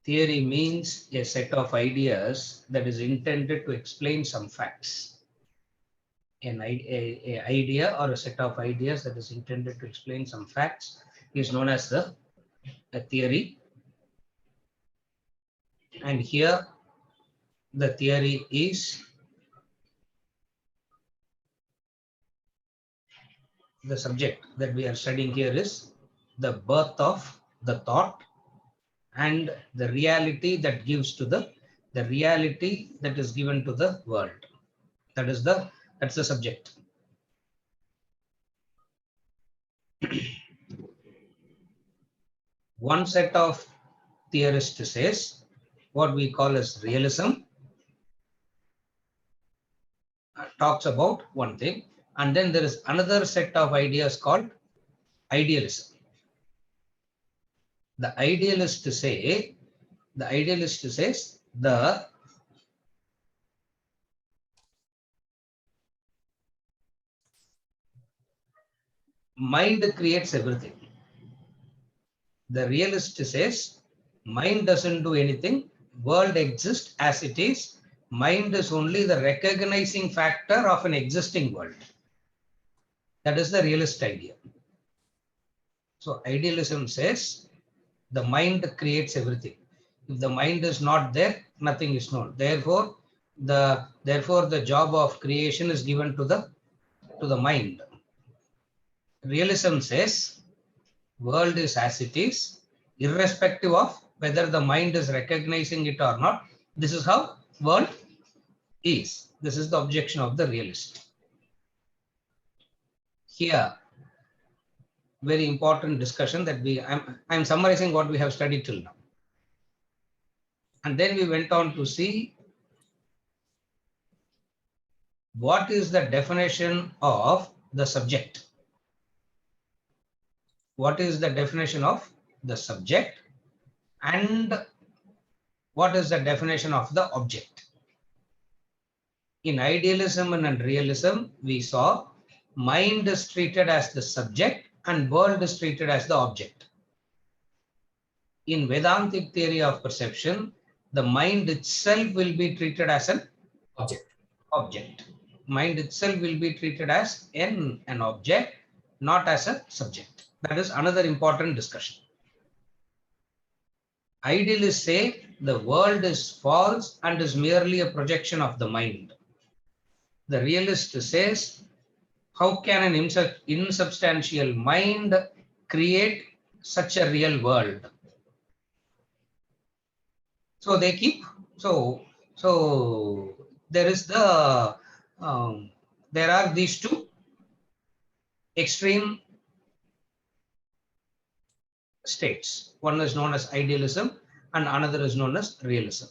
Theory means a set of ideas that is intended to explain some facts. An idea or a set of ideas that is intended to explain some facts is known as a theory. And here the theory is the subject that we are studying here is the birth of the thought and the reality that gives to the reality that is given to the world. That's the subject. One set of theorists says what we call as realism, talks about one thing, and then there is another set of ideas called idealism. The idealist says the mind creates everything. The realist says mind doesn't do anything, world exists as it is, mind is only the recognizing factor of an existing world. That is the realist idea. So idealism says the mind creates everything. If the mind is not there, nothing is known. Therefore, the job of creation is given to the mind. Realism says world is as it is, irrespective of whether the mind is recognizing it or not. This is how world is. This is the objection of the realist. Here, very important discussion that I'm summarizing what we have studied till now. And then we went on to see what is the definition of the subject. What is the definition of the subject and what is the definition of the object? In idealism and realism, we saw mind is treated as the subject and world is treated as the object. In Vedantic theory of perception, the mind itself will be treated as an object. Mind itself will be treated as an object, not as a subject. That is another important discussion. Idealists say the world is false and is merely a projection of the mind. The realist says, how can an insubstantial mind create such a real world? So they keep, so there is there are these two extreme states. One is known as idealism and another is known as realism.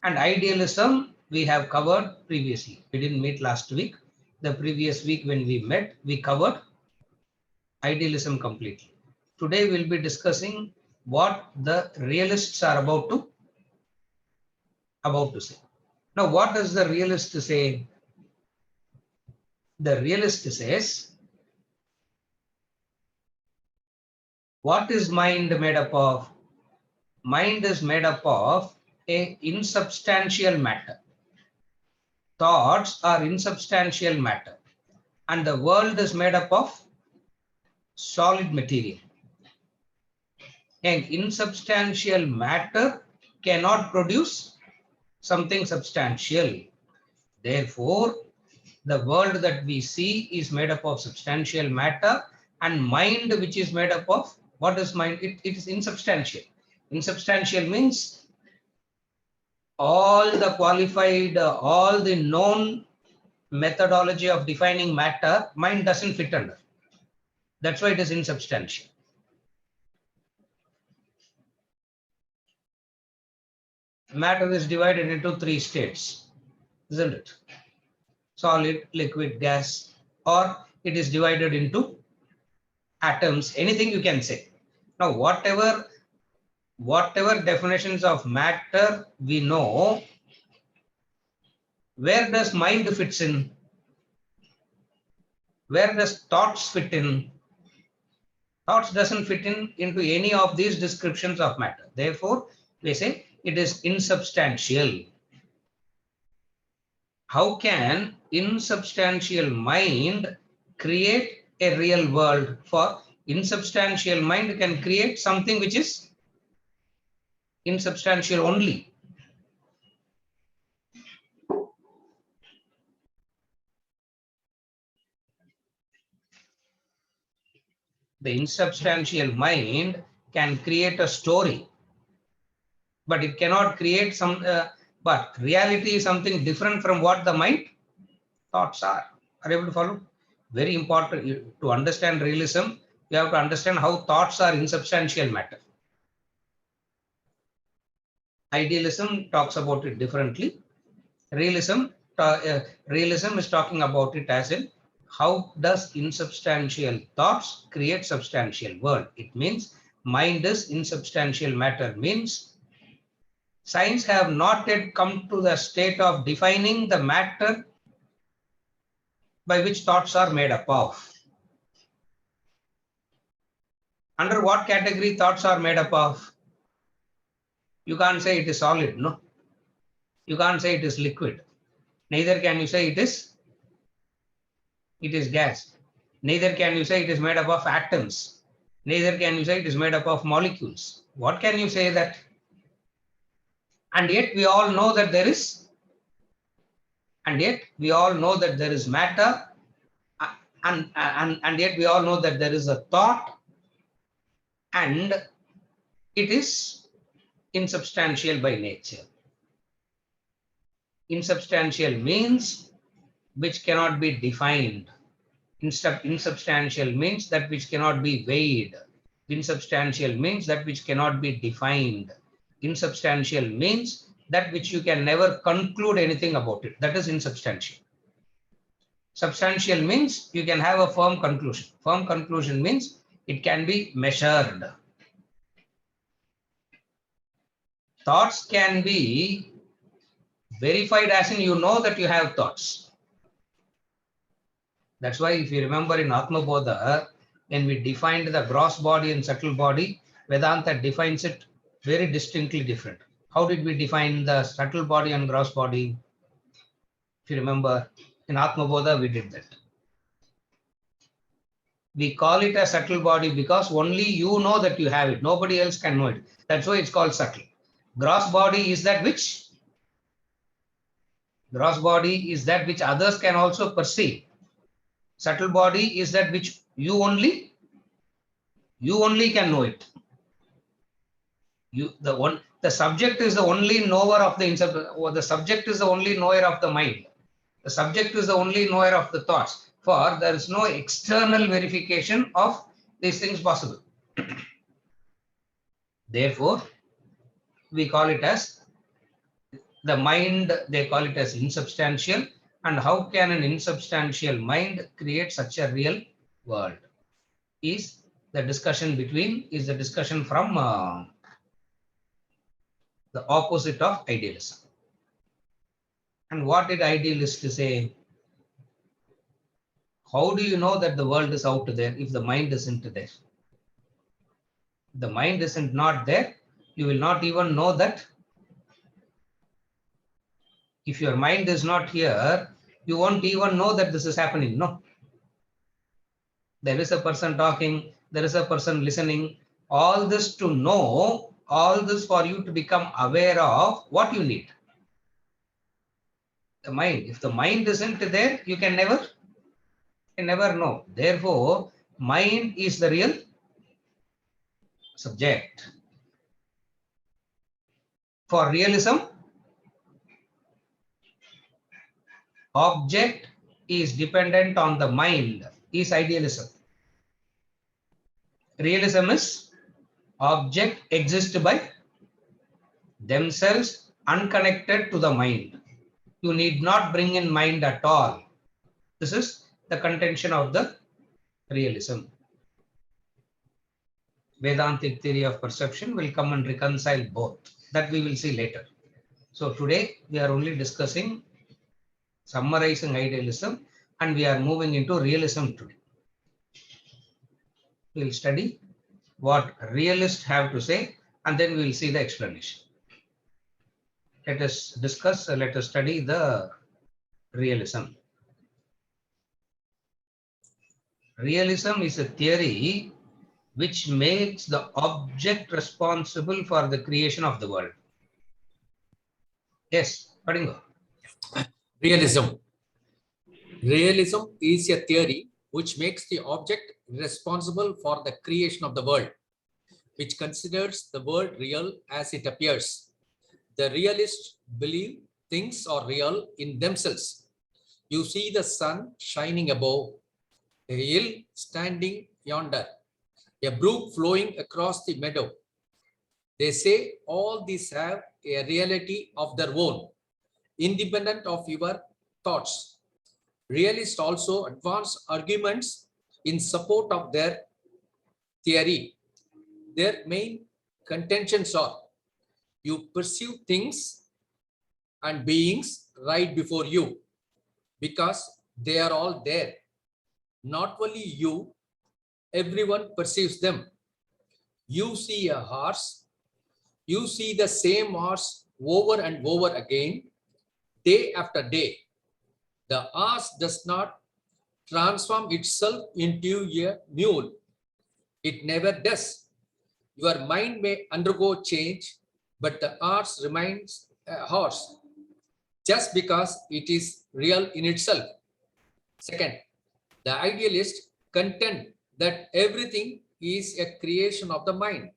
And idealism we have covered previously. We didn't meet last week. The previous week when we met, we covered idealism completely. Today we'll be discussing what the realists are about to say. Now, what does the realist say? The realist says, what is mind made up of? Mind is made up of an insubstantial matter. Thoughts are insubstantial matter. And the world is made up of solid material. And insubstantial matter cannot produce something substantial. Therefore, the world that we see is made up of substantial matter, and mind, which is made up of, what is mind? It is insubstantial. Insubstantial means all the qualified, all the known methodology of defining matter, mind doesn't fit under. That's why it is insubstantial. Matter is divided into three states, isn't it? Solid, liquid, gas, or it is divided into atoms, anything you can say. Now, whatever definitions of matter we know, where does mind fits in? Where does thoughts fit in? Thoughts doesn't fit into any of these descriptions of matter. Therefore, we say it is insubstantial. How can insubstantial mind create a real world? For insubstantial mind can create something which is insubstantial only. The insubstantial mind can create a story, but it cannot create some, but reality is something different from what the mind thoughts are. Are you able to follow? Very important to understand realism. You have to understand how thoughts are insubstantial matter. Idealism talks about it differently. Realism is talking about it as in how does insubstantial thoughts create substantial world. It means mind is insubstantial matter, means science have not yet come to the state of defining the matter by which thoughts are made up of. Under what category thoughts are made up of? You can't say it is solid, no. You can't say it is liquid. Neither can you say it is gas. Neither can you say it is made up of atoms. Neither can you say it is made up of molecules. What can you say that? And yet we all know that there is, matter, and yet we all know that there is a thought, and it is insubstantial by nature. Insubstantial means which cannot be defined. Insubstantial means that which cannot be weighed. Insubstantial means that which cannot be defined. Insubstantial means that which you can never conclude anything about it. That is insubstantial. Substantial means you can have a firm conclusion. Firm conclusion means it can be measured. Thoughts can be verified as in you know that you have thoughts. That's why if you remember in Atma Bodha, when we defined the gross body and subtle body, Vedanta defines it very distinctly different. How did we define the subtle body and gross body? If you remember, in Atma Bodha, we did that. We call it a subtle body because only you know that you have it. Nobody else can know it. That's why it's called subtle. Gross body is that which? Gross body is that which others can also perceive. Subtle body is that which you only can know it. The subject is the only knower of the subject is the only knower of the mind. The subject is the only knower of the thoughts. For there is no external verification of these things possible. Therefore, we call it as the mind, they call it as insubstantial. And how can an insubstantial mind create such a real world? Is the discussion from the opposite of idealism. And what did idealists say? How do you know that the world is out there if the mind isn't there? The mind isn't not there, you will not even know that. If your mind is not here, you won't even know that this is happening. No. There is a person talking, there is a person listening. All this to know, all this for you to become aware of what you need. The mind. If the mind isn't there, you can never know. Therefore, mind is the real subject. For realism, object is dependent on the mind, is idealism. Realism is object exists by themselves, unconnected to the mind. You need not bring in mind at all. This is the contention of the realism. Vedantic theory of perception will come and reconcile both. That we will see later. So today we are only discussing, summarizing idealism, and we are moving into realism today. We will study what realists have to say, and then we will see the explanation. let us discuss, let us study the realism. Realism is a theory which makes the object responsible for the creation of the world. Yes, Padingo. Realism. Realism is a theory which makes the object responsible for the creation of the world, which considers the world real as it appears. The realists believe things are real in themselves. You see the sun shining above, a hill standing yonder, a brook flowing across the meadow. They say all these have a reality of their own, independent of your thoughts. Realists also advance arguments in support of their theory. Their main contentions are: you perceive things and beings right before you because they are all there. Not only you, everyone perceives them. You see a horse, you see the same horse over and over again, day after day. The horse does not transform itself into a mule. It never does. Your mind may undergo change, but the horse remains a horse just because it is real in itself. Second, the idealists contend that everything is a creation of the mind.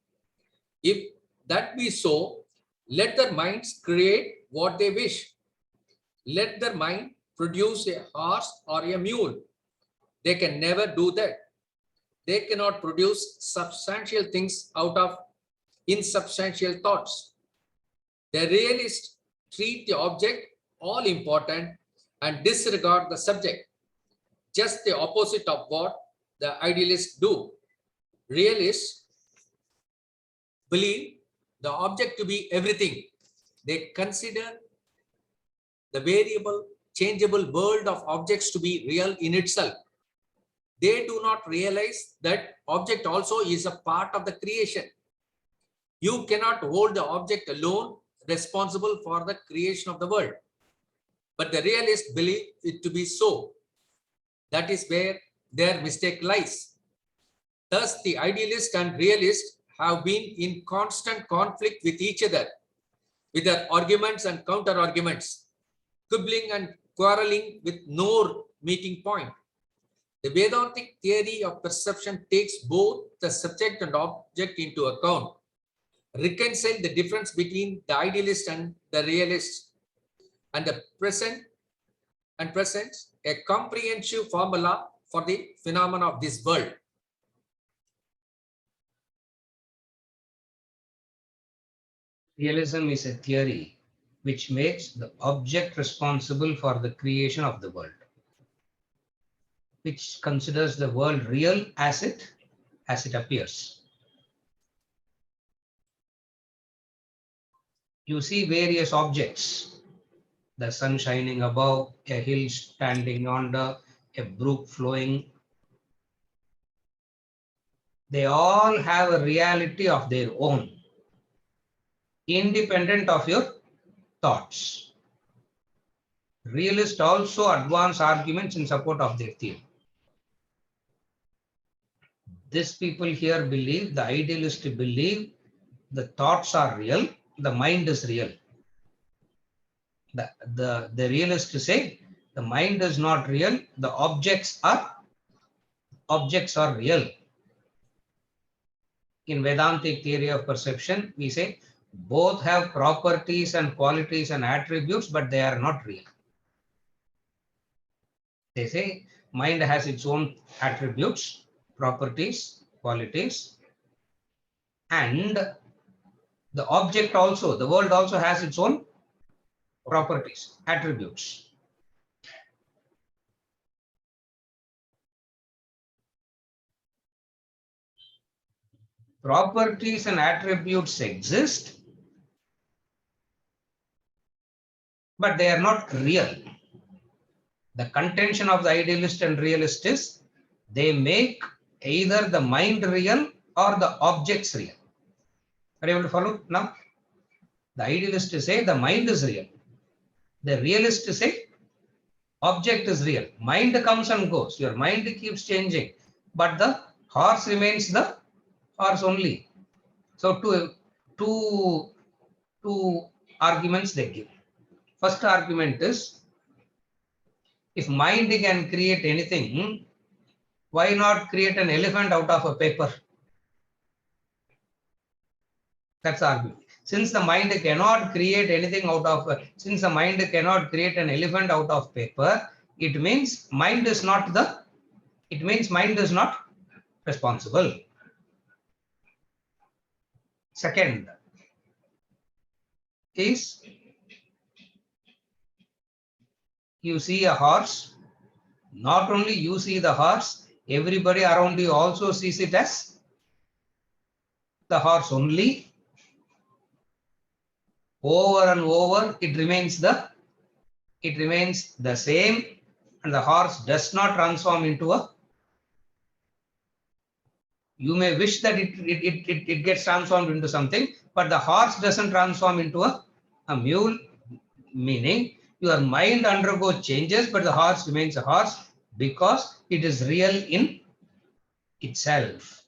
If that be so, let their minds create what they wish. Let their mind produce a horse or a mule. They can never do that. They cannot produce substantial things out of insubstantial thoughts. The realists treat the object all important and disregard the subject, just the opposite of what the idealists do. Realists believe the object to be everything. They consider the variable, changeable world of objects to be real in itself. They do not realize that object also is a part of the creation. You cannot hold the object alone responsible for the creation of the world. But the realists believe it to be so. That is where their mistake lies. Thus, the idealist and realist have been in constant conflict with each other, with their arguments and counter-arguments, quibbling and quarreling with no meeting point. The Vedantic theory of perception takes both the subject and object into account, reconcile the difference between the idealist and the realist, and presents a comprehensive formula for the phenomena of this world. Realism is a theory which makes the object responsible for the creation of the world, which considers the world real as it appears. You see various objects, the sun shining above, a hill standing yonder, a brook flowing. They all have a reality of their own, independent of your thoughts. Realists also advance arguments in support of their theory. These people here believe, the idealists believe, the thoughts are real, the mind is real. The realists say the mind is not real, the objects are real. In Vedantic theory of perception, we say both have properties and qualities and attributes, but they are not real. They say mind has its own attributes, properties, qualities, and the object also, the world also has its own properties, attributes. Properties and attributes exist, but they are not real. The contention of the idealist and realist is they make either the mind real or the objects real. Are you able to follow now? The idealist say the mind is real. The realist say object is real. Mind comes and goes. Your mind keeps changing, but the horse remains the horse only. So two arguments they give. First argument is, if mind can create anything, why not create an elephant out of a paper? That's the argument. Since the mind cannot create anything out of, since the mind cannot create an elephant out of paper, it means mind is not responsible. Second is, you see a horse, not only you see the horse, everybody around you also sees it as the horse only. Over and over, it remains the same, and the horse does not transform into a, you may wish that it gets transformed into something, but the horse doesn't transform into a mule, meaning your mind undergoes changes, but the horse remains a horse because it is real in itself.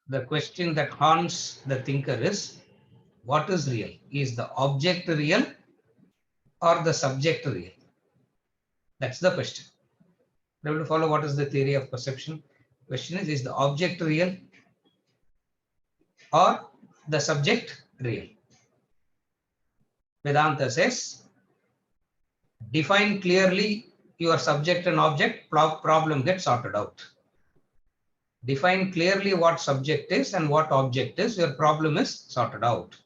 The question that haunts the thinker is, what is real? Is the object real or the subject real? That's the question. Able to follow what is the theory of perception? Question is the object real or the subject real? Vedanta says, define clearly your subject and object, problem gets sorted out. Define clearly what subject is and what object is, your problem is sorted out.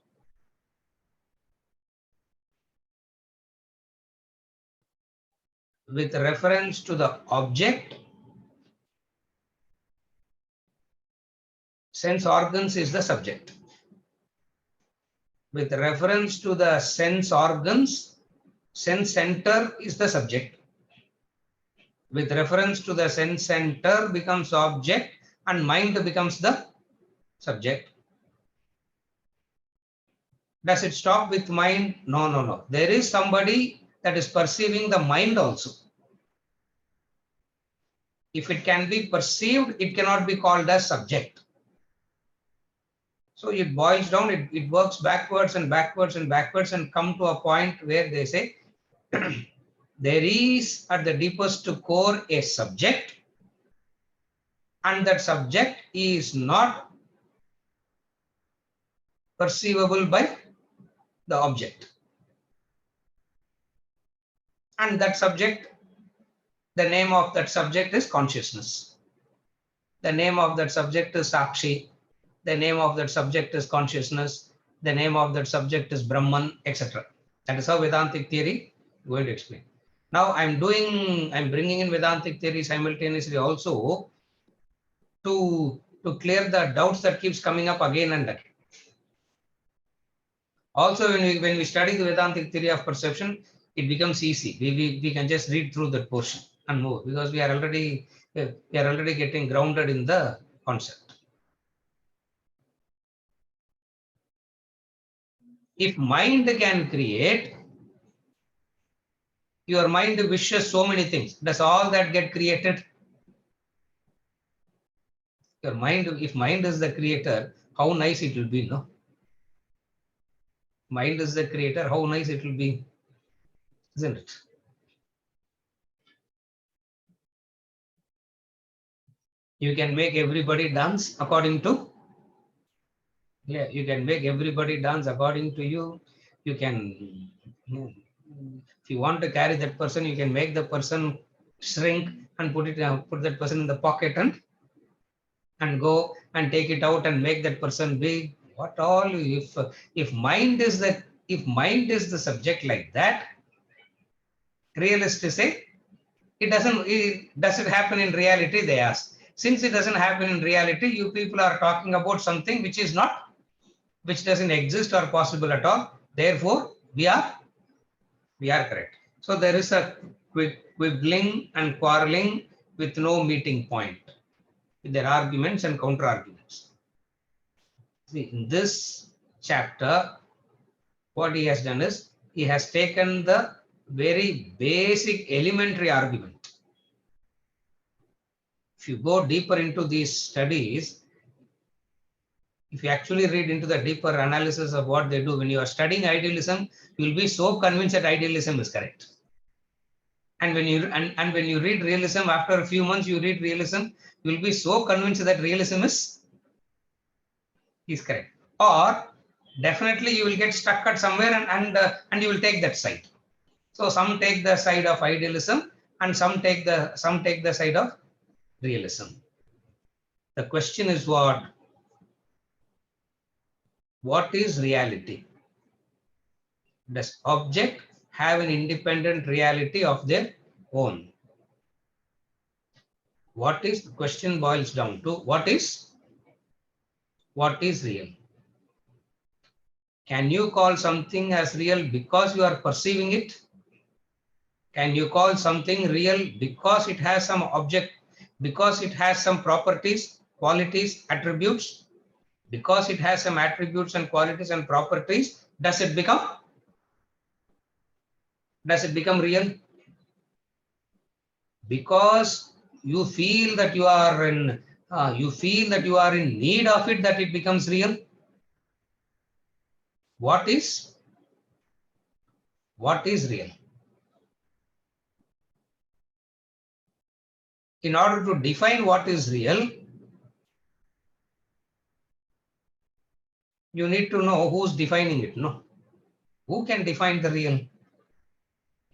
With reference to the object, sense organs is the subject. With reference to the sense organs, sense center is the subject. With reference to the sense center becomes object and mind becomes the subject. Does it stop with mind? No, no, no. There is somebody that is perceiving the mind also. If it can be perceived, it cannot be called as subject. So it boils down, it works backwards and backwards and backwards and come to a point where they say, there is at the deepest core a subject, and that subject is not perceivable by the object. And that subject, the name of that subject is consciousness. The name of that subject is Sakshi. The name of that subject is consciousness. The name of that subject is Brahman, etc. That is how Vedantic theory is going to explain. Now I'm bringing in Vedantic theory simultaneously also to clear the doubts that keeps coming up again and again. Also, when we study the Vedantic theory of perception, it becomes easy. We can just read through that portion and move, because we are already getting grounded in the concept. If mind can create, your mind wishes so many things. Does all that get created? Your mind, if mind is the creator, how nice it will be, no? Mind is the creator, how nice it will be, isn't it? You can make everybody dance according to, yeah, you can make everybody dance according to you. You can, if you want to carry that person, you can make the person shrink and put that person in the pocket and go and take it out and make that person big. What all? If mind is the subject like that, realists say does it happen in reality? They ask. Since it doesn't happen in reality, you people are talking about something which doesn't exist or possible at all. Therefore, we are correct. So there is a quibbling and quarreling with no meeting point, with their arguments and counter arguments. See, in this chapter, what he has done is he has taken the very basic elementary argument. If you go deeper into these studies, if you actually read into the deeper analysis of what they do, when you are studying idealism, you will be so convinced that idealism is correct. And when you when you read realism, after a few months you read realism, you will be so convinced that realism is correct. Or definitely you will get stuck at somewhere and you will take that side. So some take the side of idealism and some take the side of realism. The question is what is reality? Does object have an independent reality of their own? What is the question boils down to? What is real? Can you call something as real because you are perceiving it? Can you call something real because it has some object, because it has some properties, qualities, attributes? Because it has some attributes and qualities and properties, does it become real? Because you feel that you are in need of it, that it becomes real? What is real? In order to define what is real, you need to know who's defining it. No, who can define the real?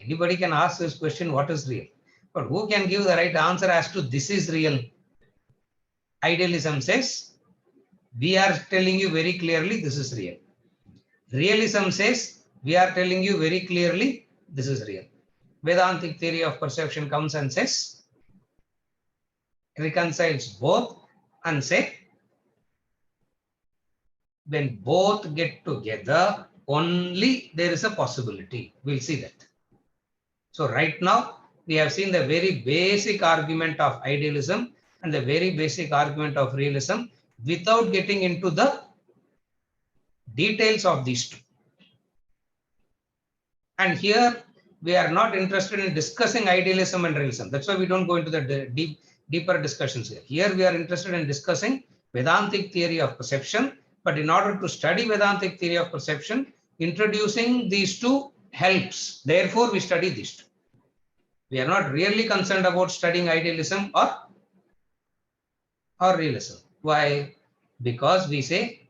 Anybody can ask this question, what is real? But who can give the right answer as to this is real? Idealism says, we are telling you very clearly this is real. Realism says, we are telling you very clearly this is real. Vedantic theory of perception comes and says, reconciles both and say, when both get together, only there is a possibility. We'll see that. So right now, we have seen the very basic argument of idealism and the very basic argument of realism without getting into the details of these two. And here, we are not interested in discussing idealism and realism. That's why we don't go into the deeper discussions here. Here, we are interested in discussing Vedantic theory of perception. But in order to study Vedantic theory of perception, introducing these two helps. Therefore, we study these two. We are not really concerned about studying idealism or realism. Why? Because we say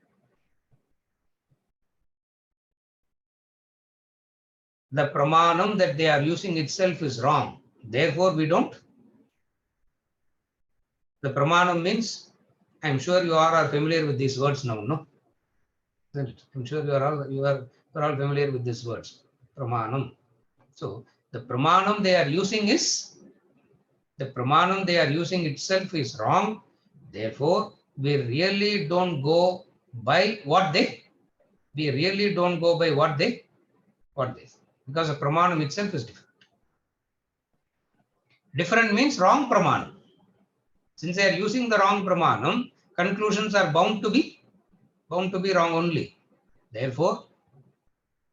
the pramanam that they are using itself is wrong. Therefore, we don't. The pramanam means, I'm sure you all are familiar with these words now, no? I'm sure you are all familiar with these words, pramanam. So the pramanam they are using itself is wrong. Therefore, we really don't go by what they. Because the pramanam itself is different. Different means wrong pramanam. Since they are using the wrong pramanam, conclusions are bound to be wrong only. Therefore,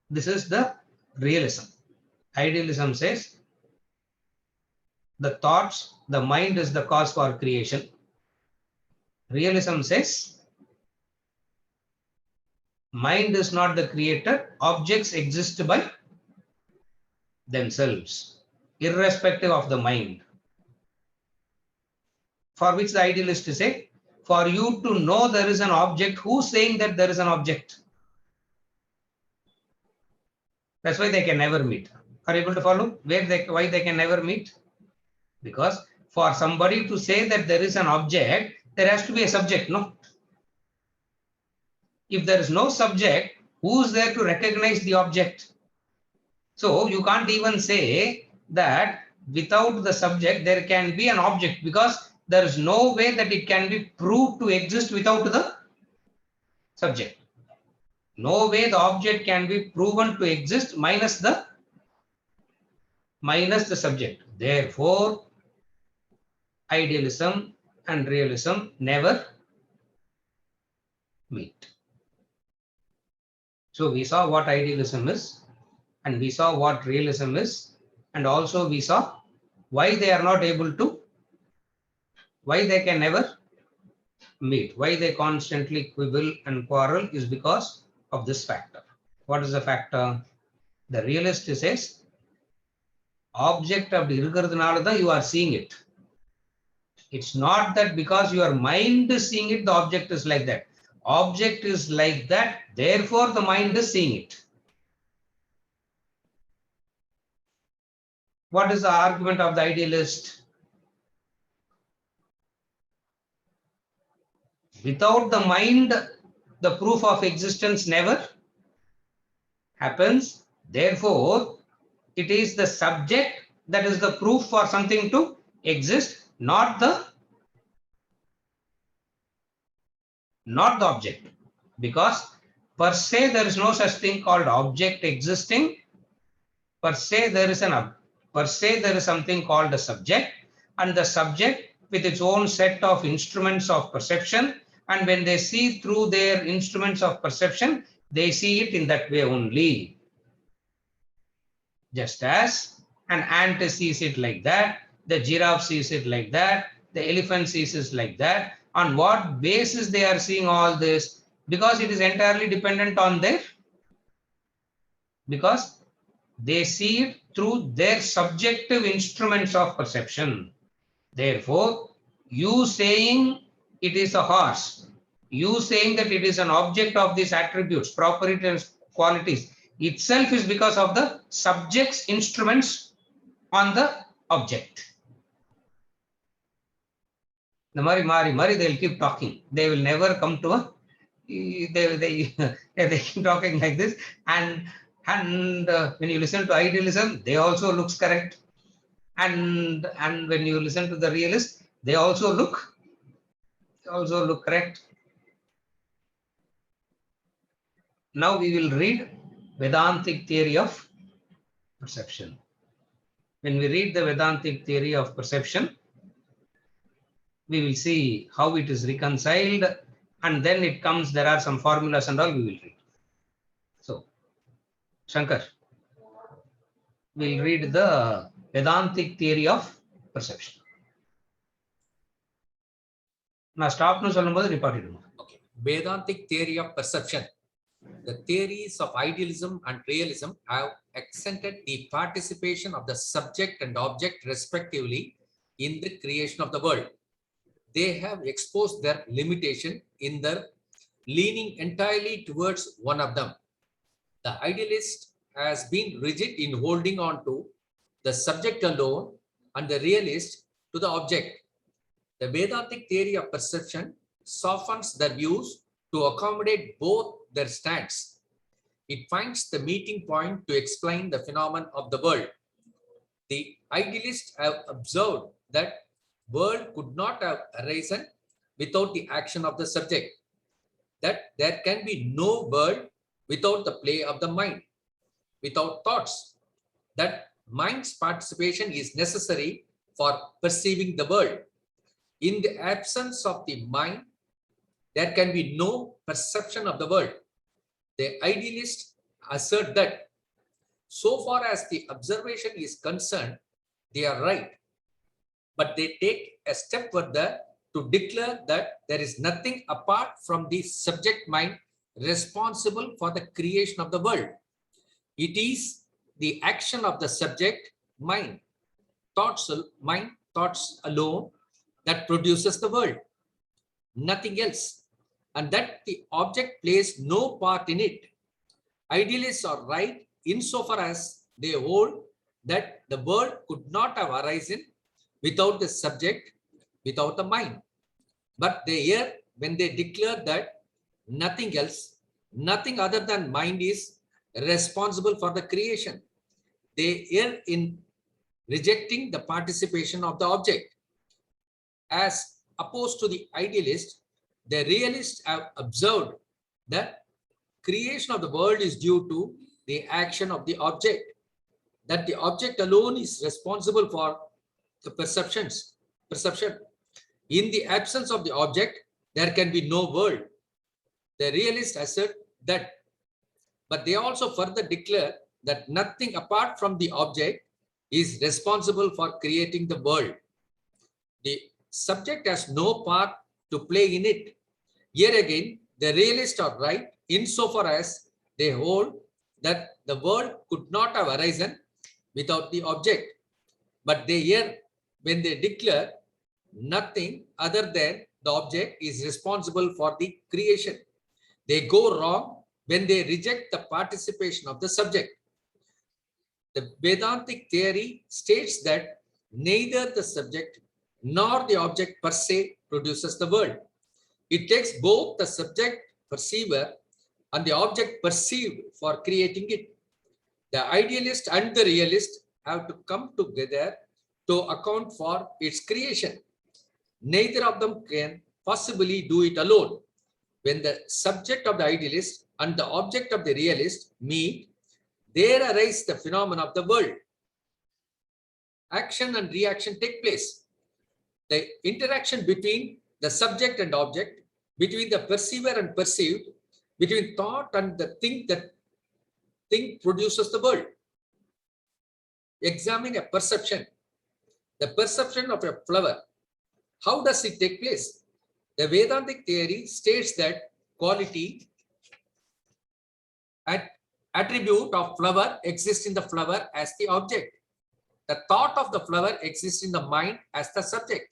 this is the realism. Idealism says the thoughts, the mind is the cause for creation. Realism says mind is not the creator, objects exist by themselves, irrespective of the mind. For which the idealist say, for you to know there is an object, who's saying that there is an object? That's why they can never meet. Are you able to follow why they can never meet? Because for somebody to say that there is an object, there has to be a subject, no? If there is no subject, who's there to recognize the object? So you can't even say that without the subject there can be an object, because there is no way that it can be proved to exist without the subject. No way the object can be proven to exist minus the subject. Therefore, idealism and realism never meet. So we saw what idealism is, and we saw what realism is, and also we saw why they are not able to, why they can never meet, why they constantly quibble and quarrel is because of this factor. What is the factor? The realist says, object அப்படி இருக்கிறதுனால தான் you are seeing it. It's not that because your mind is seeing it, the object is like that. Object is like that, therefore the mind is seeing it. What is the argument of the idealist? Without the mind, the proof of existence never happens. Therefore, it is the subject that is the proof for something to exist, not the object. Because per se there is no such thing called object existing. Per se there is something called a subject, and the subject with its own set of instruments of perception, and when they see through their instruments of perception, they see it in that way only. Just as an ant sees it like that, the giraffe sees it like that, the elephant sees it like that. On what basis they are seeing all this? Because it is entirely dependent on their, because they see it through their subjective instruments of perception. Therefore, you saying it is a horse, you saying that it is an object of these attributes, properties and qualities, itself is because of the subject's instruments on the object. The mari, they'll keep talking. They will never come to a, they keep talking like this. And when you listen to idealism, they also looks correct. And when you listen to the realist, they also look correct. Now we will read Vedantic theory of perception. When we read the Vedantic theory of perception, we will see how it is reconciled, and then it comes, there are some formulas and all we will read. So, Shankar, we'll read the Vedantic theory of perception. Now stop nu sollumbodhu report idum. Okay. Vedantic theory of perception. The theories of idealism and realism have accented the participation of the subject and object respectively in the creation of the world. They have exposed their limitation in their leaning entirely towards one of them. The idealist has been rigid in holding on to the subject alone and the realist to the object. The Vedantic theory of perception softens their views to accommodate both their stands. It finds the meeting point to explain the phenomenon of the world. The idealists have observed that world could not have arisen without the action of the subject, that there can be no world without the play of the mind, without thoughts, that mind's participation is necessary for perceiving the world. In the absence of the mind, there can be no perception of the world. The idealists assert that so far as the observation is concerned, they are right. But they take a step further to declare that there is nothing apart from the subject mind responsible for the creation of the world. It is the action of the subject mind, thoughts alone that produces the world, nothing else, and that the object plays no part in it. Idealists are right insofar as they hold that the world could not have arisen without the subject, without the mind. But they err when they declare that nothing else, nothing other than mind is responsible for the creation. They err in rejecting the participation of the object. As opposed to the idealist, the realists have observed that creation of the world is due to the action of the object, that the object alone is responsible for the perceptions, perception. In the absence of the object, there can be no world. The realists assert that, but they also further declare that nothing apart from the object is responsible for creating the world. The subject has no part to play in it. Here again, the realists are right insofar as they hold that the world could not have arisen without the object. But they here, when they declare nothing other than the object is responsible for the creation, they go wrong when they reject the participation of the subject. The Vedantic theory states that neither the subject nor the object per se produces the world. It takes both the subject perceiver and the object perceived for creating it. The idealist and the realist have to come together to account for its creation. Neither of them can possibly do it alone. When the subject of the idealist and the object of the realist meet, there arise the phenomena of the world. Action and reaction take place. The interaction between the subject and object, between the perceiver and perceived, between thought and the thing, that thing produces the world. Examine a perception. The perception of a flower. How does it take place? The Vedantic theory states that quality and attribute of flower exists in the flower as the object. The thought of the flower exists in the mind as the subject.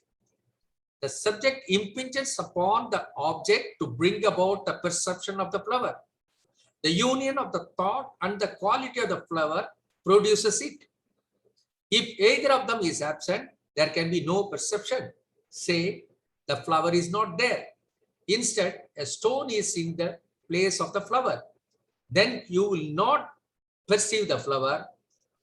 The subject impinges upon the object to bring about the perception of the flower. The union of the thought and the quality of the flower produces it. If either of them is absent, there can be no perception. Say, the flower is not there. Instead, a stone is in the place of the flower. Then you will not perceive the flower.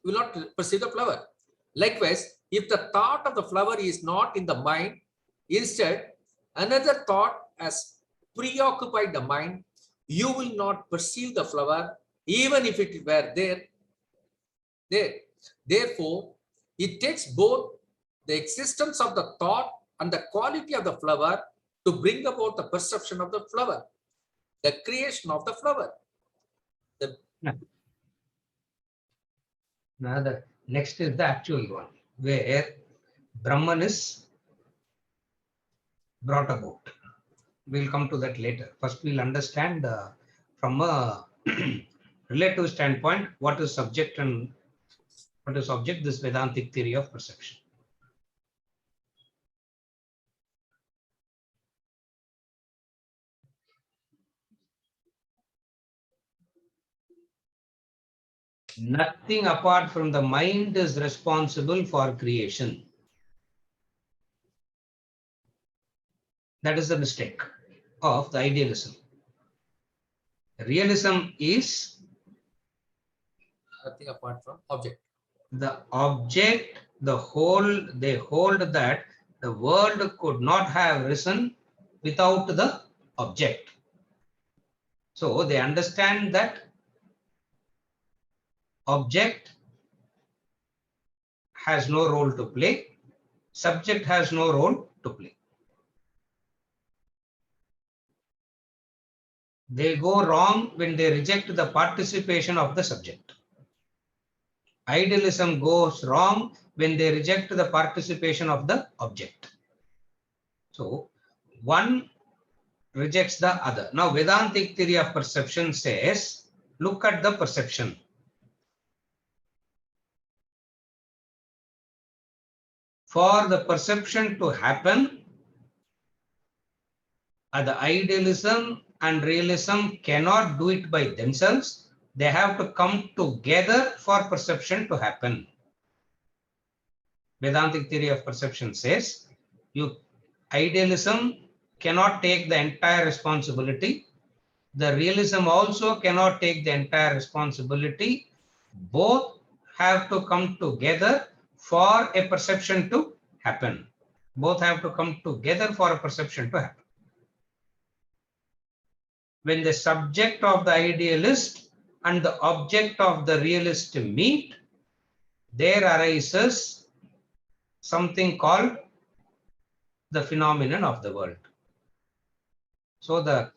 You will not perceive the flower. Likewise, if the thought of the flower is not in the mind, instead, another thought has preoccupied the mind, you will not perceive the flower, even if it were there. Therefore, it takes both the existence of the thought and the quality of the flower to bring about the perception of the flower, the creation of the flower. Now the next is the actual one, where Brahman is brought about. We'll come to that later. First, we'll understand from a relative standpoint what is subject and what is object, this Vedantic theory of perception. Nothing apart from the mind is responsible for creation. That is the mistake of the idealism. Realism is Nothing apart from object. the object, they hold that the world could not have risen without the object. So they understand that object has no role to play, subject has no role to play. They go wrong when they reject the participation of the subject. Idealism goes wrong when they reject the participation of the object. So one rejects the other. Now Vedantic theory of perception says, look at the perception. For the perception to happen, the idealism and realism cannot do it by themselves. They have to come together for perception to happen. Vedantic theory of perception says, idealism cannot take the entire responsibility. The realism also cannot take the entire responsibility. Both have to come together for a perception to happen. Both have to come together for a perception to happen. When the subject of the idealist and the object of the realist meet, there arises something called the phenomenon of the world. So the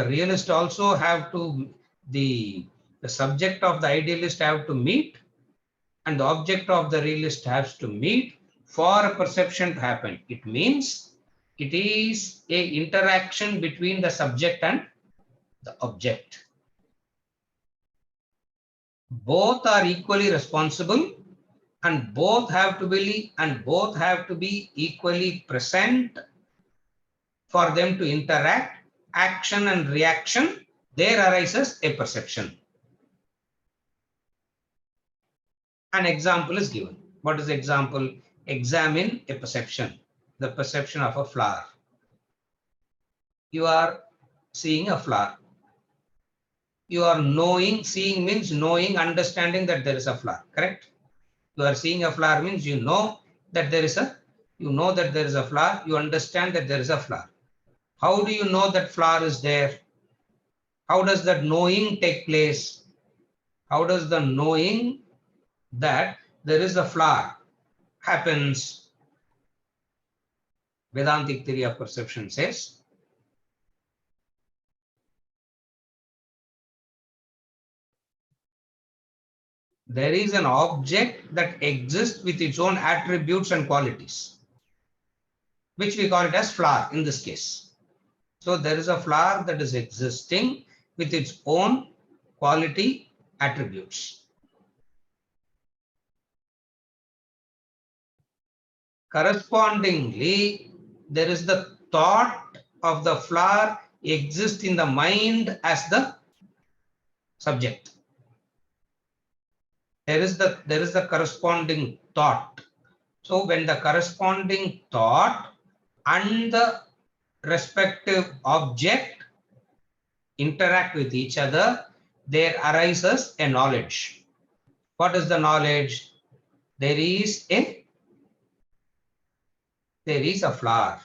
realist also have to, the subject of the idealist have to meet, and the object of the realist has to meet for a perception to happen. It means it is a interaction between the subject and the object. Both are equally responsible, and both have to be equally present for them to interact. Action and reaction, there arises a perception. An example is given. What is the example? Examine a perception, the perception of a flower. You are seeing a flower. You are knowing, seeing means knowing, understanding that there is a flower, correct? You are seeing a flower means you know that there is a, flower, you understand that there is a flower. How do you know that flower is there? How does that knowing take place? How does the knowing that there is a flower happens? Vedantic theory of perception says there is an object that exists with its own attributes and qualities, which we call it as flower in this case. So there is a flower that is existing with its own quality attributes. Correspondingly, there is the thought of the flower exists in the mind as the subject. There is the corresponding thought. So when the corresponding thought and the respective object interact with each other, there arises a knowledge. What is the knowledge? There is a flower.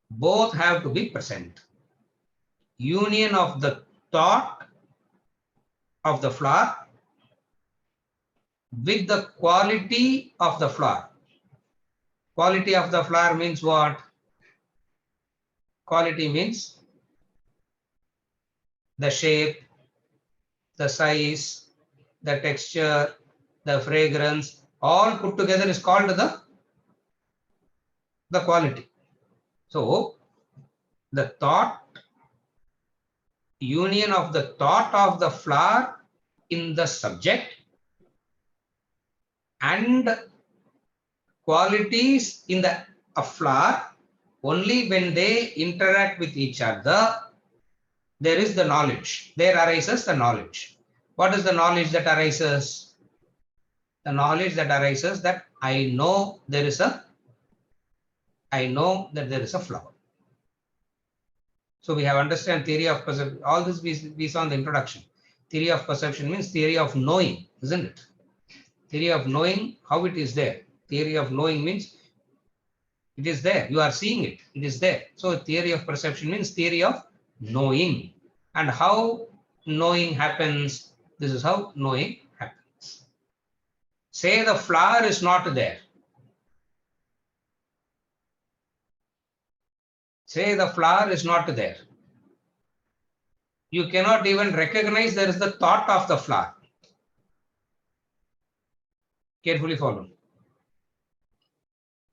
Both have to be present. Union of the thought of the flower with the quality of the flower. Quality of the flower means what? Quality means the shape, the size, the texture, the fragrance, all put together is called the quality. So the thought, union of the thought of the flower in the subject and qualities in the flower, only when they interact with each other, there is the knowledge. There arises the knowledge. What is the knowledge that arises? The knowledge that arises that I know that there is a flower. So we have understand theory of perception. All this we saw in the introduction. Theory of perception means theory of knowing, isn't it? Theory of knowing how it is there. Theory of knowing means it is there. You are seeing it. It is there. So theory of perception means theory of knowing. And how knowing happens? This is how knowing happens. Say the flower is not there. Say the flower is not there. You cannot even recognize there is the thought of the flower. Carefully follow.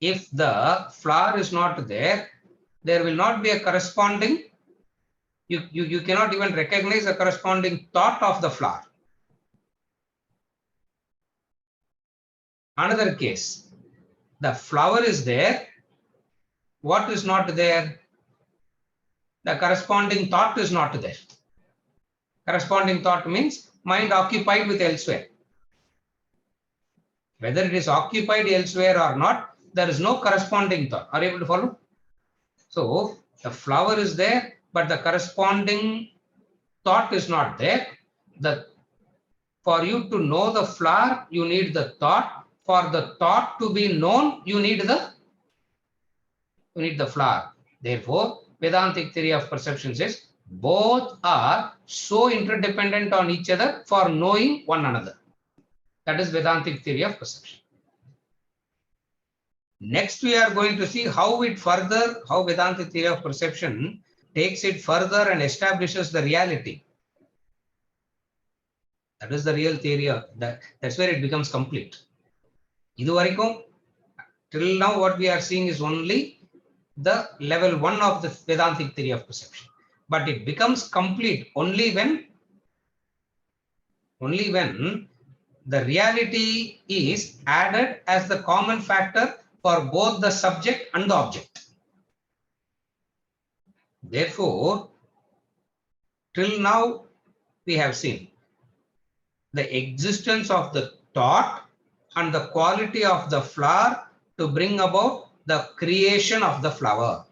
If the flower is not there, there will not be a corresponding, you cannot even recognize a corresponding thought of the flower. Another case, the flower is there. What is not there? The corresponding thought is not there. Corresponding thought means mind occupied with elsewhere. Whether it is occupied elsewhere or not, there is no corresponding thought. Are you able to follow? So the flower is there, but the corresponding thought is not there. For you to know the flower, you need the thought. For the thought to be known, you need the flower. Therefore, Vedantic theory of perception says both are so interdependent on each other for knowing one another. That is Vedantic theory of perception. Next, we are going to see how Vedanta theory of perception takes it further and establishes the reality. That is the real theory of that. That's where it becomes complete. Till now, what we are seeing is only the level 1 of the Vedantic theory of perception. But it becomes complete only when the reality is added as the common factor for both the subject and the object. Therefore, till now, we have seen the existence of the thought and the quality of the flower to bring about the creation of the flower.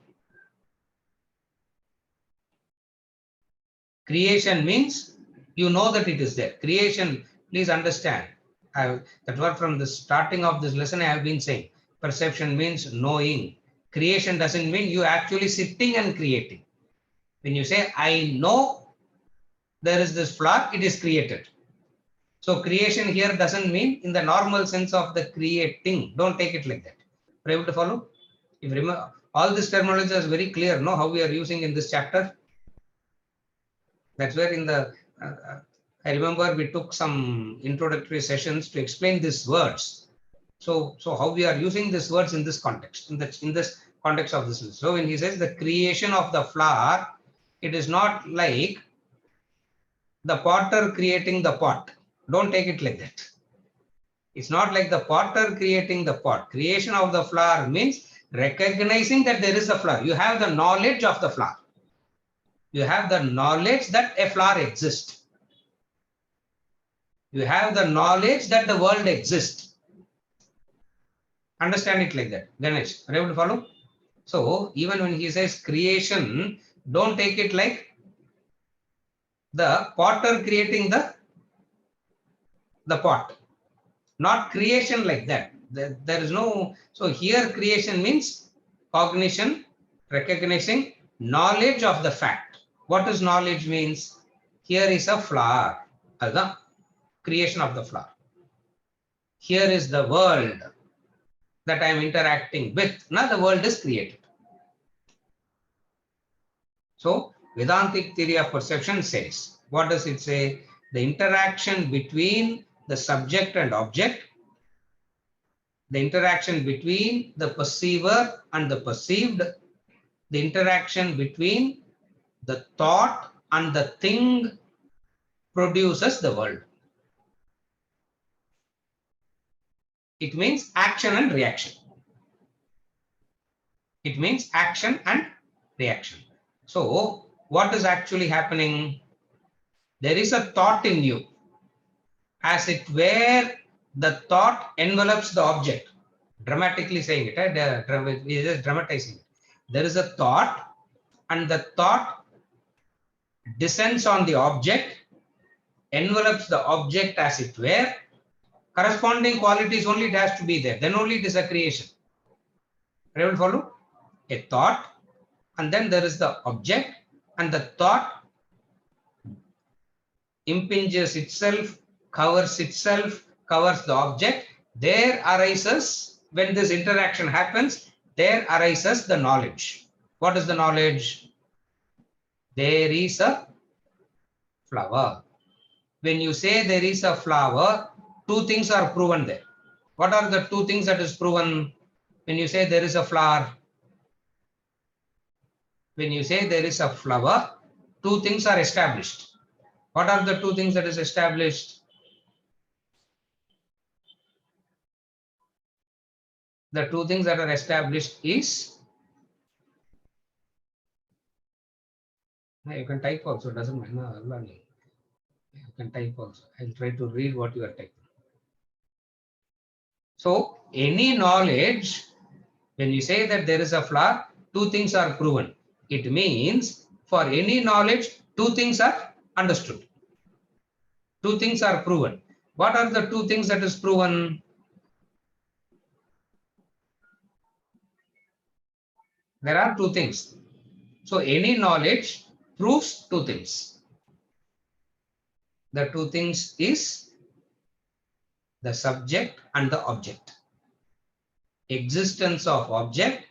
Creation means you know that it is there. Creation, please understand. That's what from the starting of this lesson I have been saying. Perception means knowing. Creation doesn't mean you actually sitting and creating. When you say, I know there is this flower, it is created. So creation here doesn't mean in the normal sense of the creating. Don't take it like that. Are you able to follow? If you remember, all this terminology is very clear, no? How we are using in this chapter. That's where in the, I remember we took some introductory sessions to explain these words. So how we are using these words in this context, in this context of this. So when he says the creation of the flower, it is not like the potter creating the pot. Don't take it like that. It's not like the potter creating the pot. Creation of the flower means recognizing that there is a flower. You have the knowledge of the flower. You have the knowledge that a flower exists. You have the knowledge that the world exists. Understand it like that. Ganesh, are you able to follow? So even when he says creation, don't take it like the potter creating the pot. Not creation like that. There is no, so here creation means cognition, recognizing, knowledge of the fact. What does knowledge means? Here is a flower, the creation of the flower. Here is the world that I am interacting with. Now the world is created. So Vedantic theory of perception says, what does it say? The interaction between the subject and object, the interaction between the perceiver and the perceived, the interaction between the thought and the thing produces the world. It means action and reaction. It means action and reaction. So what is actually happening? There is a thought in you. As it were, the thought envelops the object. Dramatically saying it, we are just dramatizing it. There is a thought, and the thought descends on the object, envelops the object as it were. Corresponding qualities only it has to be there. Then only it is a creation. Everyone follow? A thought, and then there is the object, and the thought impinges itself, covers the object. There arises, when this interaction happens, there arises the knowledge. What is the knowledge? There is a flower. When you say there is a flower, two things are proven there. What are the two things that is proven when you say there is a flower? When you say there is a flower, two things are established. What are the two things that is established? The two things that are established is, you can type also, it doesn't matter. You can type also. I'll try to read what you are typing. So any knowledge, when you say that there is a flower, two things are proven. It means for any knowledge, two things are understood. Two things are proven. What are the two things that is proven? There are two things. So any knowledge proves two things. The two things is the subject and the object. Existence of object.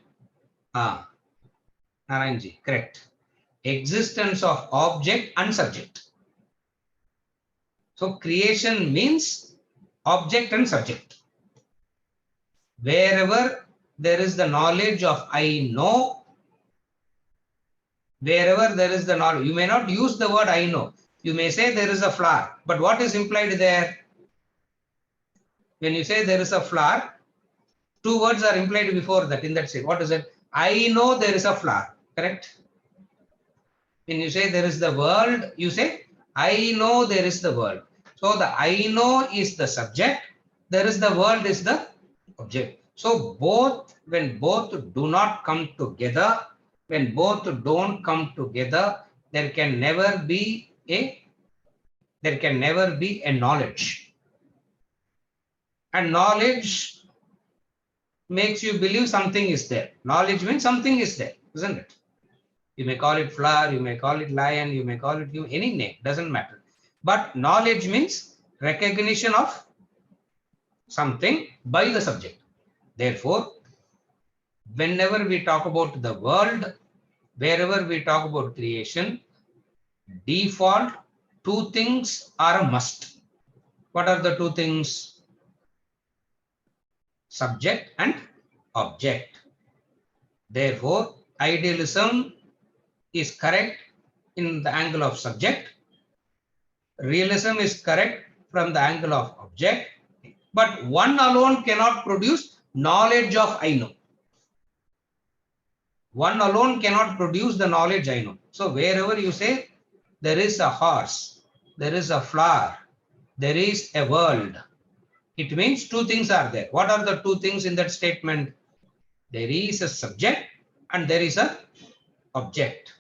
Narayanji, correct. Existence of object and subject. So creation means object and subject. Wherever there is the knowledge of I know, wherever there is the knowledge, you may not use the word I know. You may say there is a flower, but what is implied there? When you say there is a flower, two words are implied before that in that state. What is it? I know there is a flower, correct? When you say there is the world, you say I know there is the world. So the I know is the subject, there is the world is the object. So both, when both do not come together, when both don't come together, there can never be a knowledge. And knowledge makes you believe something is there. Knowledge means something is there, isn't it? You may call it flower, you may call it lion, you may call it any name, doesn't matter. But knowledge means recognition of something by the subject. Therefore, whenever we talk about the world, wherever we talk about creation, default, two things are a must. What are the two things? Subject and object. Therefore, idealism is correct in the angle of subject. Realism is correct from the angle of object. But one alone cannot produce knowledge of I know. One alone cannot produce the knowledge I know. So wherever you say there is a horse, there is a flower, there is a world, it means two things are there. What are the two things in that statement? There is a subject and there is a object.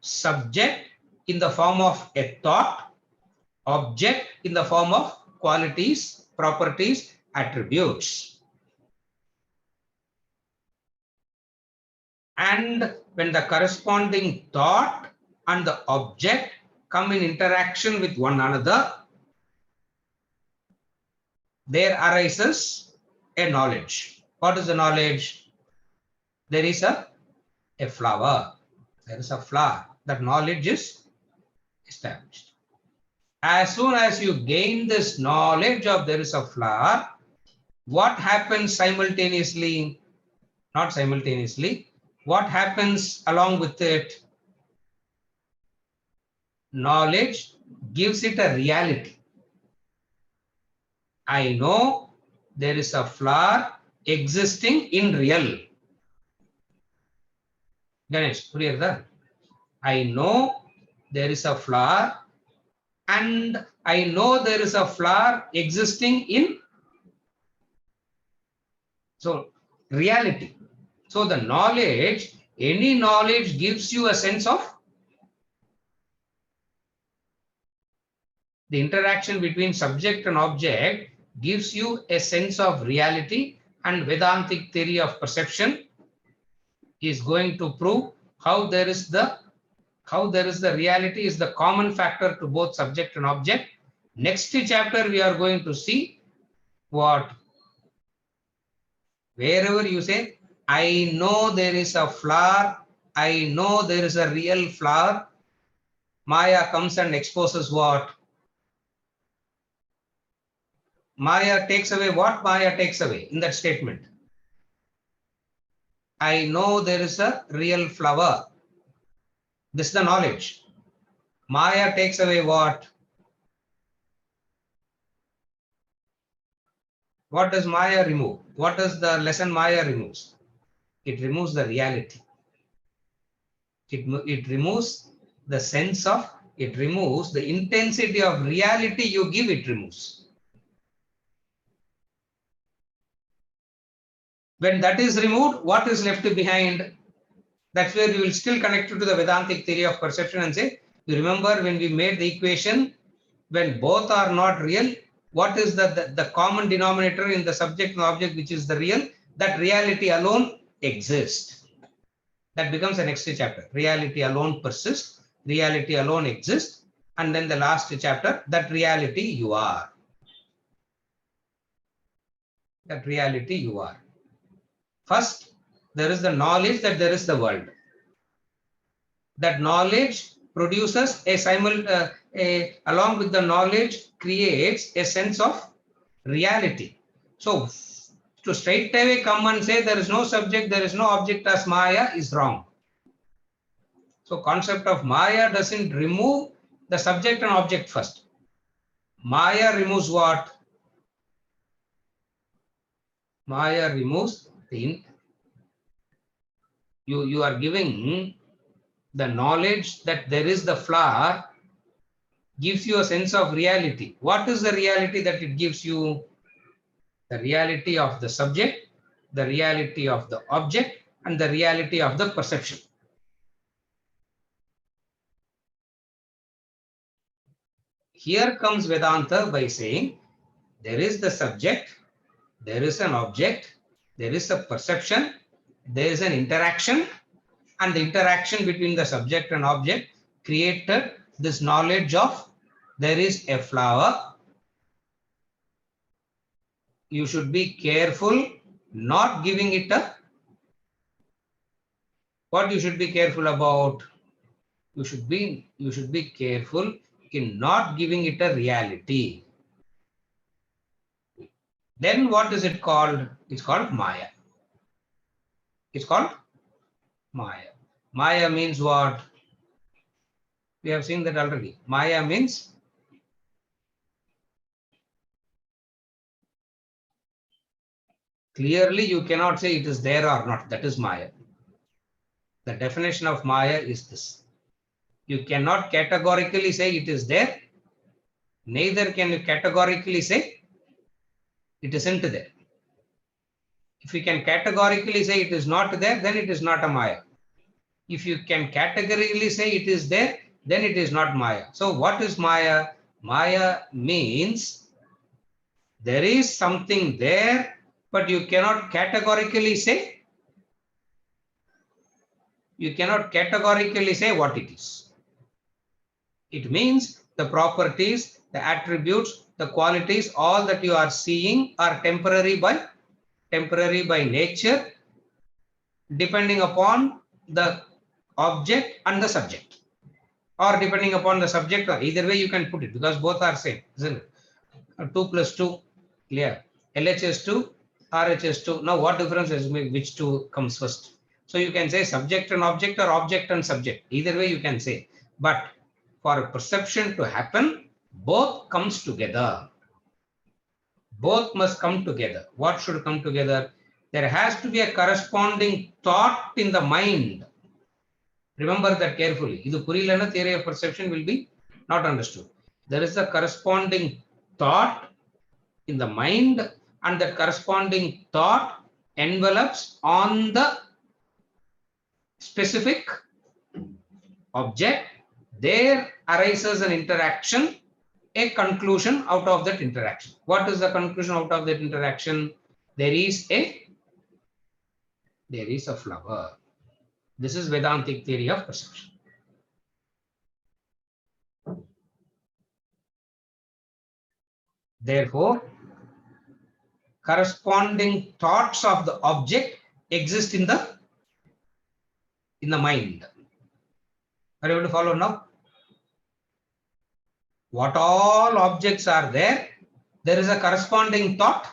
Subject in the form of a thought, object in the form of qualities, properties, attributes. And when the corresponding thought and the object come in interaction with one another, there arises a knowledge. What is the knowledge? There is a flower. There is a flower. That knowledge is established. As soon as you gain this knowledge of there is a flower, what happens simultaneously? Not simultaneously. What happens along with it? Knowledge gives it a reality. I know there is a flower existing in real. Ganesh, I know there is a flower and I know there is a flower existing in reality. So the knowledge, any knowledge gives you a sense of the interaction between subject and object gives you a sense of reality, and Vedantic theory of perception is going to prove how there is the reality is the common factor to both subject and object. Next chapter we are going to see what, wherever you say I know there is a flower, I know there is a real flower, Maya comes and exposes what? Maya takes away what? Maya takes away in that statement. I know there is a real flower. This is the knowledge. Maya takes away what? What does Maya remove? What is the lesson Maya removes? It removes the reality. It removes the sense of, it removes the intensity of reality you give, it removes. When that is removed, what is left behind? That's where you will still connect it to the Vedantic theory of perception and say, you remember when we made the equation, when both are not real, what is the common denominator in the subject and object, which is the real? That reality alone exists. That becomes the next chapter. Reality alone persists, reality alone exists, and then the last chapter, that reality you are. that reality you are. First, there is the knowledge that there is the world. That knowledge produces along with the knowledge creates a sense of reality. So to straight away come and say there is no subject, there is no object as Maya is wrong. So concept of Maya doesn't remove the subject and object first. Maya removes what? Maya removes you are giving the knowledge that there is the flower gives you a sense of reality. What is the reality that it gives you? The reality of the subject, the reality of the object, and the reality of the perception. Here comes Vedanta by saying there is the subject, there is an object, there is a perception, there is an interaction, and the interaction between the subject and object created this knowledge of there is a flower. You should be careful not giving it a, what you should be careful about? You should be careful in not giving it a reality. Then what is it called? It's called Maya. It's called Maya. Maya means what? We have seen that already. Maya means clearly you cannot say it is there or not. That is Maya. The definition of Maya is this. You cannot categorically say it is there. Neither can you categorically say it isn't there. If you can categorically say it is not there, then it is not a Maya. If you can categorically say it is there, then it is not Maya. So what is Maya? Maya means there is something there, but you cannot categorically say. You cannot categorically say what it is. It means the properties, the attributes, the qualities, all that you are seeing are temporary by nature, depending upon the object and the subject, or depending upon the subject, or either way you can put it, because both are same, isn't it? 2 plus 2, clear. LHS 2, RHS 2. Now what difference is which two comes first? So you can say subject and object, or object and subject. Either way you can say. But for a perception to happen, both comes together. Both must come together. What should come together? There has to be a corresponding thought in the mind. Remember that carefully. Idu purilana theory of perception will be not understood. There is a corresponding thought in the mind, and that corresponding thought envelops on the specific object. There arises an interaction, a conclusion out of that interaction. What is the conclusion out of that interaction? There is a flower. This is Vedantic theory of perception. Therefore, corresponding thoughts of the object exist in the mind. Are you able to follow now? What all objects are there, there is a corresponding thought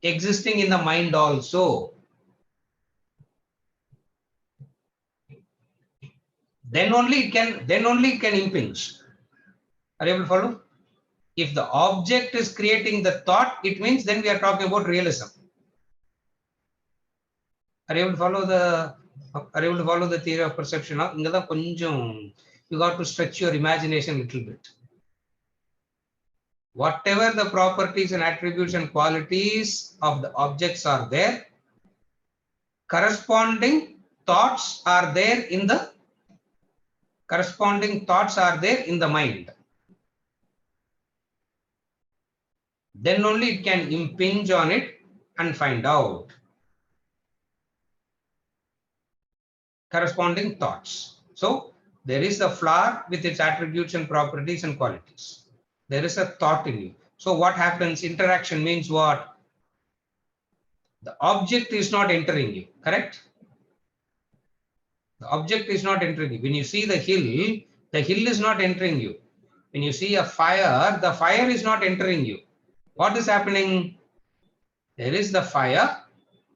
existing in the mind also. Then only it can impinge. Are you able to follow? If the object is creating the thought, it means then we are talking about realism. Are you able to follow the theory of perception? You got to stretch your imagination a little bit. Whatever the properties and attributes and qualities of the objects are there, corresponding thoughts are there in the mind. Then only it can impinge on it and find out. Corresponding thoughts. So there is the flower with its attributes and properties and qualities. There is a thought in you. So what happens? Interaction means what? The object is not entering you, correct? The object is not entering you. When you see the hill is not entering you. When you see a fire, the fire is not entering you. What is happening? There is the fire,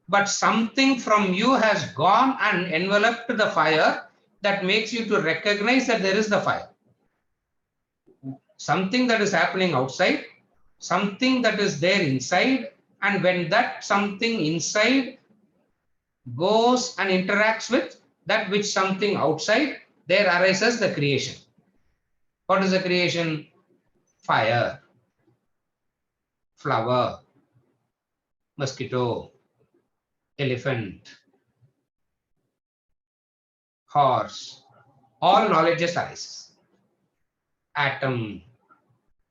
but something from you has gone and enveloped the fire that makes you to recognize that there is the fire. Something that is happening outside, something that is there inside, and when that something inside goes and interacts with that which something outside, there arises the creation. What is the creation? Fire, flower, mosquito, elephant, horse. All knowledges arises. Atom,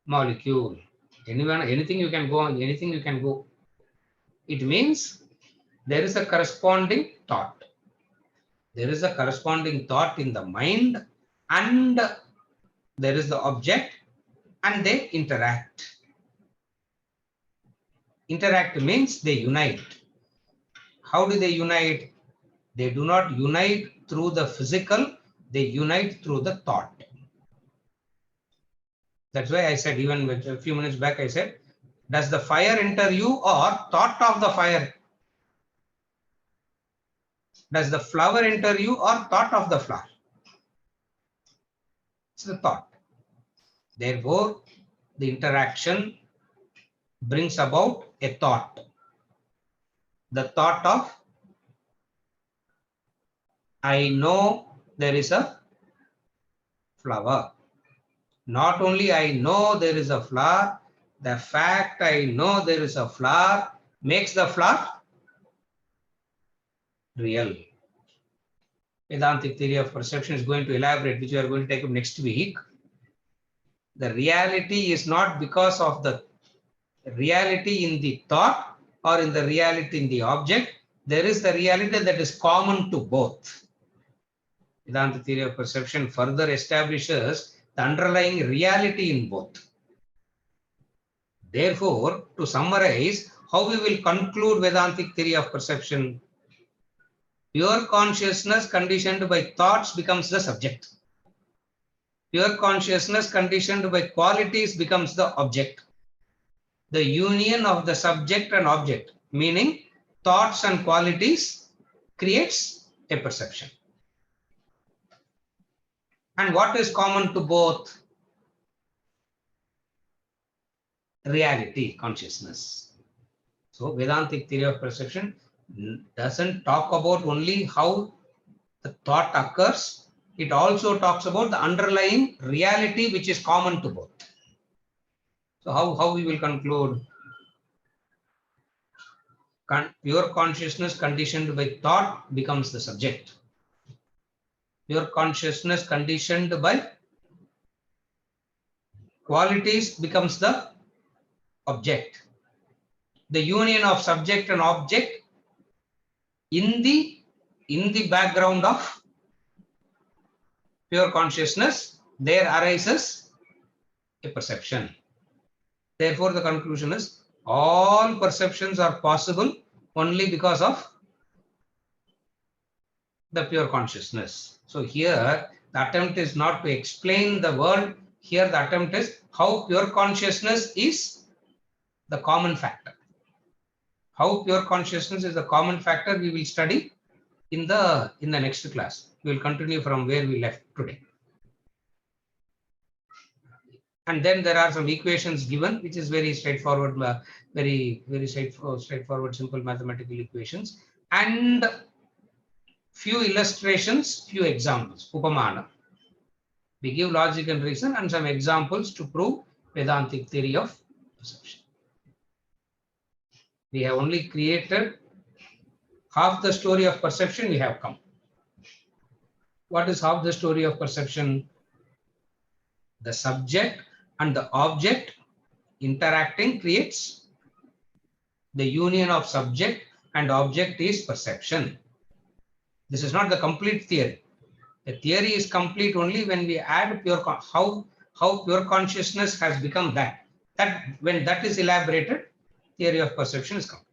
molecule, anything you can go on, anything you can go. It means there is a corresponding thought. There is a corresponding thought in the mind, and there is the object, and they interact. Interact means they unite. How do they unite? They do not unite through the physical, they unite through the thought. That's why I said, even a few minutes back, I said, does the fire enter you or thought of the fire? Does the flower enter you or thought of the flower? It's the thought. Therefore, the interaction brings about a thought. The thought of, I know there is a flower. Not only I know there is a flower, the fact I know there is a flower makes the flower real. Vedantic theory of perception is going to elaborate, which we are going to take up next week. The reality is not because of the reality in the thought or in the reality in the object. There is the reality that is common to both. Vedanta theory of perception further establishes the underlying reality in both. Therefore, to summarize, how we will conclude Vedantic theory of perception? Pure consciousness conditioned by thoughts becomes the subject. Pure consciousness conditioned by qualities becomes the object. The union of the subject and object, meaning thoughts and qualities, creates a perception. And what is common to both? Reality, consciousness. So Vedantic theory of perception doesn't talk about only how the thought occurs. It also talks about the underlying reality which is common to both. So how we will conclude? Pure consciousness conditioned by thought becomes the subject. Pure consciousness conditioned by qualities becomes the object. The union of subject and object in the background of pure consciousness, there arises a perception. Therefore, the conclusion is all perceptions are possible only because of the pure consciousness. So here, the attempt is not to explain the world. Here, the attempt is how pure consciousness is the common factor. How pure consciousness is the common factor we will study in the next class. We will continue from where we left today. And then there are some equations given, which is very straightforward, very straightforward, simple mathematical equations, and few illustrations, few examples, upamana. We give logic and reason and some examples to prove Vedantic theory of perception. We have only created half the story of perception we have come. What is half the story of perception? The subject and the object interacting creates the union of subject and object is perception. This is not the complete theory. The theory is complete only when we add how pure consciousness has become that. When that is elaborated, theory of perception is complete.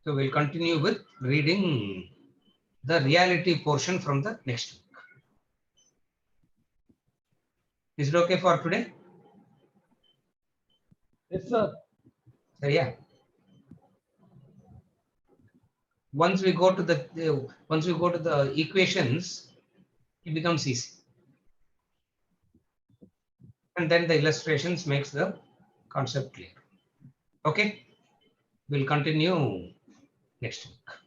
So we'll continue with reading the reality portion from the next week. Is it okay for today? Yes, sir. So yeah. Once we go to the equations, it becomes easy. And then the illustrations makes the concept clear. Okay. We'll continue next week.